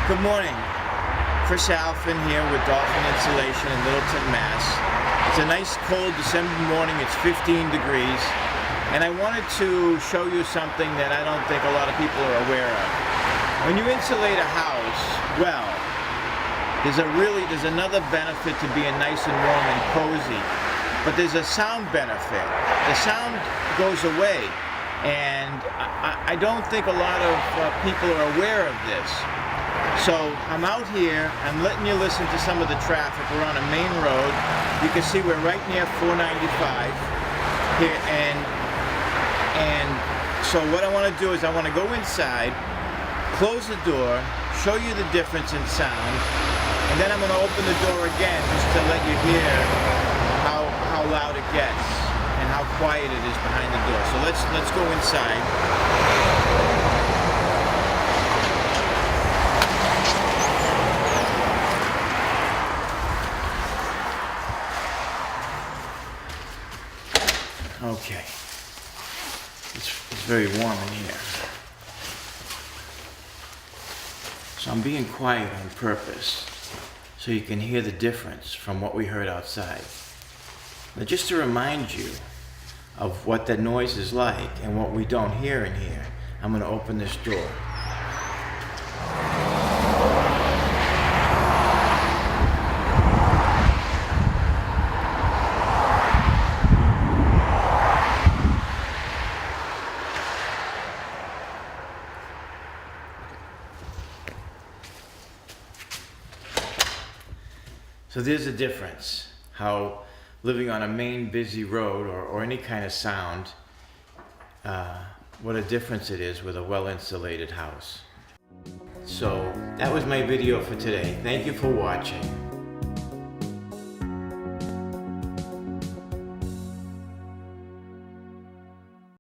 Good morning. Dolphin here with Dolphin Insulation in Littleton, Mass. It's a nice cold December morning. It's 15 degrees. And I wanted to show you something that I don't think a lot of people are aware of. When you insulate a house, well, there's another benefit to being nice and warm and cozy. But there's a sound benefit. The sound goes away. And I don't think a lot of people are aware of this. So I'm out here, I'm letting you listen to some of the traffic. We're on a main road. You can see we're right near 495 here, and so what I want to do is I want to go inside, close the door, show you the difference in sound, and then I'm going to open the door again just to let you hear how loud it gets and how quiet it is behind the door. So let's go inside. Okay, it's very warm in here. So I'm being quiet on purpose so you can hear the difference from what we heard outside. Now just to remind you of what that noise is like and what we don't hear in here, I'm going to open this door. So there's a difference, how living on a main busy road or any kind of sound, what a difference it is with a well-insulated house. So that was my video for today. Thank you for watching.